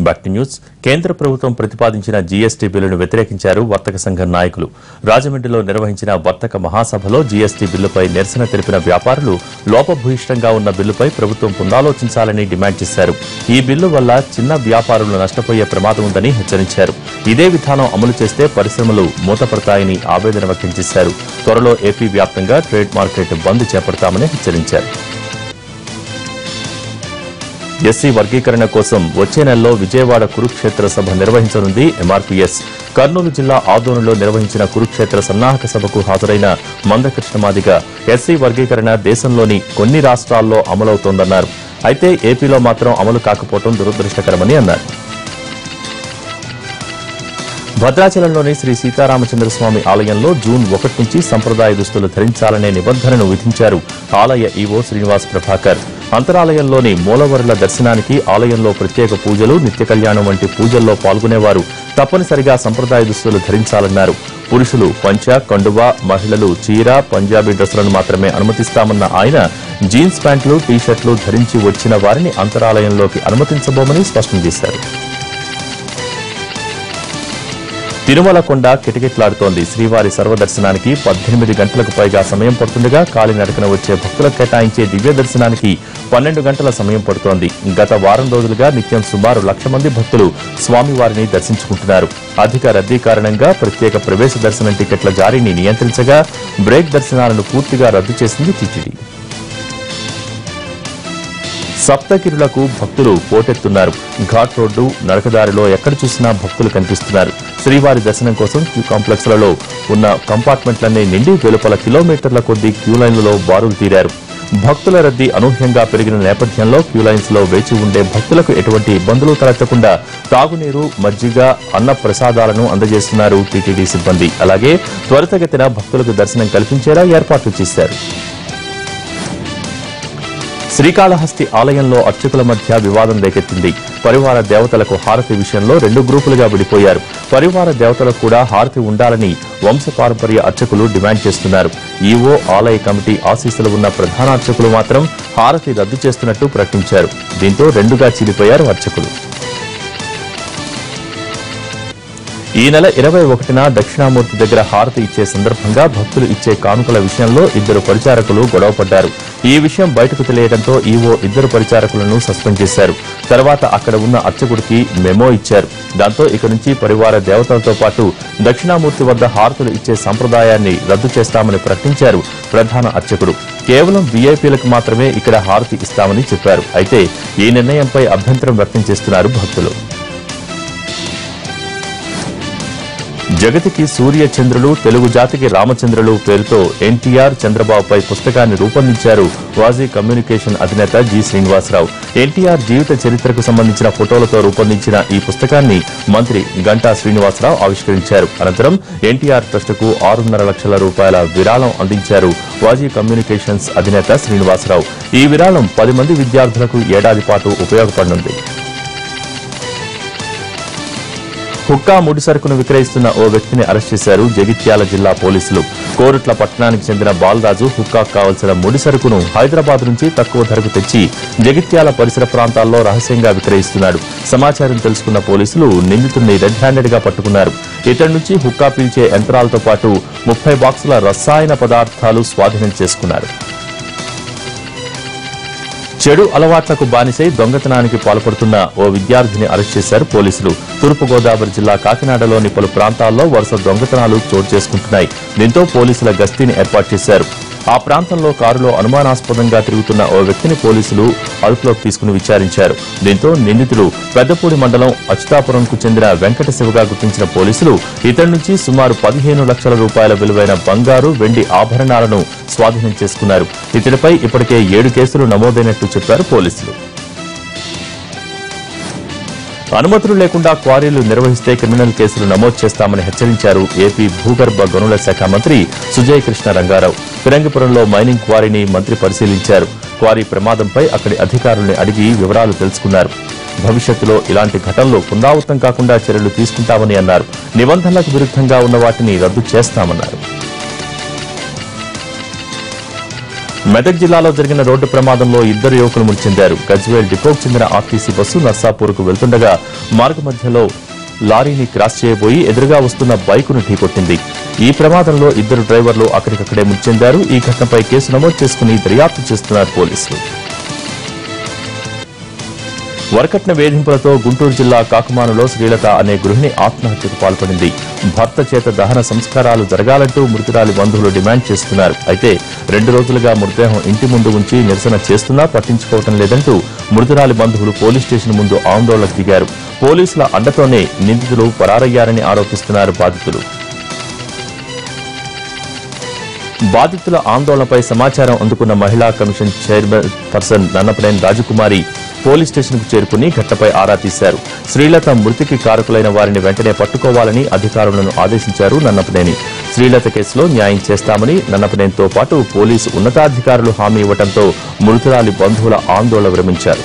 Back to news. కేంద్ర ప్రభుత్వం ప్రతిపాదించిన జీఎస్టీ బిల్లును వ్యతిరేకించారు వర్తక సంఘం నాయకులు. రాజమండ్రిలో నిర్వహించిన వర్తక మహాసభలో జీఎస్టీ బిల్లుపై నిరసన తెలిపిన వ్యాపారులు లోపభూయిష్టంగా ఉన్న బిల్లుపై ప్రభుత్వం పునరాలోచించాలని డిమాండ్ చేశారు. ఈ బిల్లు వల్ల చిన్న వ్యాపారులు నష్టపోయే ప్రమాదం ఉందని హెచ్చరించారు. ఇదే విధానం అమలు చేస్తే పరిశ్రమలు మూతపడతాయని ఆవేదన వ్యక్తం చేశారు. త్వరలో ఏపీ వ్యాప్తంగా ట్రేడ్ మార్కెట్ బంద్ చేపడతామని హెచ్చరించారు. ఎస్సీ వర్గీకరణ కోసం వచ్చే నెలలో విజయవాడ కురుక్షేత్ర సభ నిర్వహించనుంది ఎంఆర్పీఎస్. కర్నూలు జిల్లా ఆదోనులో నిర్వహించిన కురుక్షేత్ర సన్నాహక సభకు హాజరైన మందకృష్ణ మాదిగ ఎస్సీ వర్గీకరణ దేశంలోని కొన్ని రాష్ట్రాల్లో అమలవుతోందన్నారు. అయితే ఏపీలో మాత్రం అమలు కాకపోవడం దురదృష్టకరమని అన్నారు. భద్రాచలంలోని శ్రీ సీతారామచంద్రస్వామి ఆలయంలో జూన్ 1 నుంచి సంప్రదాయ దుస్తులు ధరించాలనే నిబంధనను విధించారు ఆలయ ఈవో శ్రీనివాస్ ప్రభాకర్. అంతరాలయంలోని మూలవరుల దర్శనానికి ఆలయంలో ప్రత్యేక పూజలు, నిత్య కళ్యాణం వంటి పూజల్లో పాల్గొనేవారు తప్పనిసరిగా సంప్రదాయ దుస్తులు ధరించాలన్నారు. పురుషులు పంచ, కండువా, మహిళలు చీర, పంజాబీ డ్రెస్సులను మాత్రమే అనుమతిస్తామన్న ఆయన జీన్స్ ప్యాంట్లు, టీషర్ట్లు ధరించి వచ్చిన వారిని అంతరాలయంలోకి అనుమతించబోమని స్పష్టం చేశారు. తిరుమల కొండ కిటకిట్లాడుతోంది. శ్రీవారి సర్వదర్శనానికి 18 గంటలకు పైగా సమయం పడుతుండగా కాలినడకన వచ్చే భక్తులకు కేటాయించే దివ్య దర్శనానికి 12 గంటల సమయం పడుతోంది. గత వారం రోజులుగా నిత్యం సుమారు 1,00,000 మంది భక్తులు స్వామివారిని దర్శించుకుంటున్నారు. అధిక రద్దీ కారణంగా ప్రత్యేక ప్రవేశ దర్శనం టికెట్ల జారీని నియంత్రించగా బ్రేక్ దర్శనాలను పూర్తిగా రద్దు చేసింది టీటీడీ. సప్తగిరులకు భక్తులు పోటెత్తున్నారు. ఘాట్ రోడ్డు, నడకదారిలో ఎక్కడ చూసినా భక్తులు కనిపిస్తున్నారు. శ్రీవారి దర్శనం కోసం క్యూ కాంప్లెక్స్లలో ఉన్న కంపార్ట్మెంట్లన్నీ నిండి వెలుపల కిలోమీటర్ల కొద్దీ క్యూలైన్లలో బారులు తీరారు. భక్తుల రద్దీ అనూహ్యంగా పెరిగిన నేపథ్యంలో క్యూలైన్స్ లో వేచి ఉండే భక్తులకు ఎటువంటి ఇబ్బందులు తలెత్తకుండా తాగునీరు, మజ్జిగ, అన్న ప్రసాదాలను అందజేస్తున్నారు టీటీడీ సిబ్బంది. అలాగే త్వరితగతిన భక్తులకు దర్శనం కల్పించేలా ఏర్పాట్లు చేశారు. శ్రీకాళహస్తి ఆలయంలో అర్చకుల మధ్య వివాదం రేకెత్తింది. పరివార దేవతలకు హారతి విషయంలో 2 గ్రూపులుగా విడిపోయారు. పరివార దేవతలకు కూడా హారతి ఉండాలని వంశపారంపర్య అర్చకులు డిమాండ్ చేస్తున్నారు. ఈవో, ఆలయ కమిటీ ఆశీస్సులు ఉన్న ప్రధాన అర్చకులు మాత్రం హారతి రద్దు చేస్తున్నట్టు ప్రకటించారు. దీంతో 2గా చీలిపోయారు అర్చకులు. ఈ నెల 21న దక్షిణామూర్తి దగ్గర హారతి ఇచ్చే సందర్భంగా భక్తులు ఇచ్చే కానుకల విషయంలో 2 పరిచారకులు గొడవపడ్డారు. ఈ విషయం బయటకు తెలియడంతో ఈవో 2 పరిచారకులను సస్పెండ్ చేశారు. తర్వాత అక్కడ ఉన్న అర్చకుడికి మెమో ఇచ్చారు. దాంతో ఇక నుంచి పరివార దేవతలతో పాటు దక్షిణామూర్తి వద్ద హారతులు ఇచ్చే సంప్రదాయాన్ని రద్దు చేస్తామని ప్రకటించారు ప్రధాన అర్చకుడు. కేవలం వీఐపీలకు మాత్రమే ఇక్కడ హారతి ఇస్తామని చెప్పారు. అయితే ఈ నిర్ణయంపై అభ్యంతరం వ్యక్తం చేస్తున్నారు భక్తులు. జగతికి సూర్య చంద్రులు, తెలుగు జాతికి రామచంద్రులు పేరుతో ఎన్టీఆర్, చంద్రబాబుపై పుస్తకాన్ని రూపొందించారు వాజీ కమ్యూనికేషన్ అధినేత జి శ్రీనివాసరావు. ఎన్టీఆర్ జీవిత చరిత్రకు సంబంధించిన ఫోటోలతో రూపొందించిన ఈ పుస్తకాన్ని మంత్రి గంటా శ్రీనివాసరావు ఆవిష్కరించారు. అనంతరం ఎన్టీఆర్ ట్రస్టుకు 6.5 లక్షల రూపాయల విరాళం అందించారు వాజీ కమ్యూనికేషన్స్ అధినేత శ్రీనివాసరావు. ఈ విరాళం 10 మంది విద్యార్థులకు ఏడాది పాటు ఉపయోగపడనుంది. హుక్కా ముడి సరుకును విక్రయిస్తున్న ఓ వ్యక్తిని అరెస్ట్ చేశారు జగిత్యాల జిల్లా పోలీసులు. కోరుట్ల పట్టణానికి చెందిన బాలరాజు హుక్కాకు కావలసిన ముడి సరుకును హైదరాబాద్ నుంచి తక్కువ ధరకు తెచ్చి జగిత్యాల పరిసర ప్రాంతాల్లో రహస్యంగా విక్రయిస్తున్నాడు. సమాచారం తెలుసుకున్న పోలీసులు నిందితుడిని రెడ్ హ్యాండెడ్ గా పట్టుకున్నారు. ఇతడి నుంచి హుక్కా పీల్చే యంత్రాలతో పాటు 30 బాక్సుల రసాయన పదార్థాలు స్వాధీనం చేసుకున్నారు. చెడు అలవాట్లకు బానిసై దొంగతనానికి పాల్పడుతున్న ఓ విద్యార్థిని అరెస్ట్ చేశారు పోలీసులు. తూర్పుగోదావరి జిల్లా కాకినాడలోని పలు ప్రాంతాల్లో వరుస దొంగతనాలు చోటు చేసుకుంటున్నాయి. దీంతో పోలీసుల గస్తీని ఏర్పాటు చేశారు. ఆ ప్రాంతంలో కారులో అనుమానాస్పదంగా తిరుగుతున్న ఓ వ్యక్తిని పోలీసులు అదుపులోకి తీసుకుని విచారించారు. దీంతో నిందితుడు పెద్దపూడి మండలం అచ్యుతాపురంకు చెందిన వెంకట శివగా గుర్తించిన పోలీసులు ఇతడి నుంచి సుమారు 15 లక్షల రూపాయల విలువైన బంగారు, వెండి ఆభరణాలను స్వాధీనం చేసుకున్నారు. ఇతడిపై ఇప్పటికే 7 కేసులు నమోదైనట్టు చెప్పారు పోలీసులు. అనుమతులు లేకుండా క్వారీలు నిర్వహిస్తే క్రిమినల్ కేసులు నమోదు చేస్తామని హెచ్చరించారు ఏపీ భూగర్భ గనుల శాఖ మంత్రి సుజయ్ కృష్ణ రంగారావు. ఫిరంగిపురంలో మైనింగ్ క్వారీని మంత్రి పరిశీలించారు. క్వారీ ప్రమాదంపై అక్కడి అధికారుల్ని అడిగి వివరాలు తెలుసుకున్నారు. భవిష్యత్తులో ఇలాంటి ఘటనలు పునరావృతం కాకుండా చర్యలు తీసుకుంటామని అన్నారు. నిబంధనలకు విరుద్ధంగా ఉన్న వాటిని రద్దు చేస్తామన్నారు. మెదక్ జిల్లాలో జరిగిన రోడ్డు ప్రమాదంలో ఇద్దరు యువకులు మృతి చెందారు. గజ్వేల్ డిపోకు చెందిన ఆర్టీసీ బస్సు నర్సాపూర్కు వెళ్తుండగా మార్గ మధ్యలో లారీని క్రాస్ చేయబోయి ఎదురుగా వస్తున్న బైకును ఢీకొట్టింది. ఈ ప్రమాదంలో ఇద్దరు డ్రైవర్లు అక్కడికక్కడే మృతి చెందారు. ఈ ఘటనపై కేసు నమోదు చేసుకుని దర్యాప్తు చేస్తున్నారు పోలీసులు. వరకట్న వేధింపులతో గుంటూరు జిల్లా కాకుమానులో శ్రీలత అనే గృహిణి ఆత్మహత్యకు పాల్పడింది. భర్త చేత దహన సంస్కారాలు జరగాలంటూ మృతురాలి బంధువులు డిమాండ్ చేస్తున్నారు. అయితే 2 రోజులుగా మృతదేహం ఇంటి ముందు ఉంచి నిరసన చేస్తున్నా పట్టించుకోవటం లేదంటూ మృతురాలి బంధువులు పోలీస్ స్టేషన్ ముందు ఆందోళనకు దిగారు. పోలీసుల అండతోనే నిందితులు పరారయ్యారని ఆరోపిస్తున్నారు బాధితులు. బాధితుల ఆందోళనపై సమాచారం అందుకున్న మహిళా కమిషన్ చైర్పర్సన్ నన్నపనేని రాజకుమారి పోలీస్ స్టేషన్కు చేరుకుని ఘటనపై ఆరా తీశారు. శ్రీలత మృతికి కారకులైన వారిని వెంటనే పట్టుకోవాలని అధికారులను ఆదేశించారు నన్నపనేని. శ్రీలత కేసులో న్యాయం చేస్తామని నన్నపనేనితో పాటు పోలీసు ఉన్నతాధికారులు హామీ ఇవ్వడంతో మృతురాలి బంధువుల ఆందోళన విరమించారు.